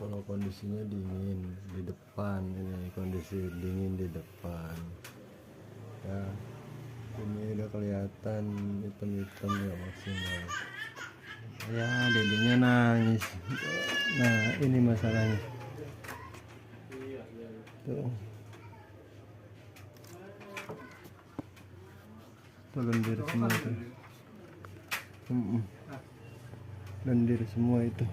kalau kondisinya dingin di depan, ini kondisi dingin di depan ya. Ini udah kelihatan hitam-hitam ya, maksimal ya. Dedenya nangis. Nah ini masalahnya tuh, lendir semua itu, lendir semua itu.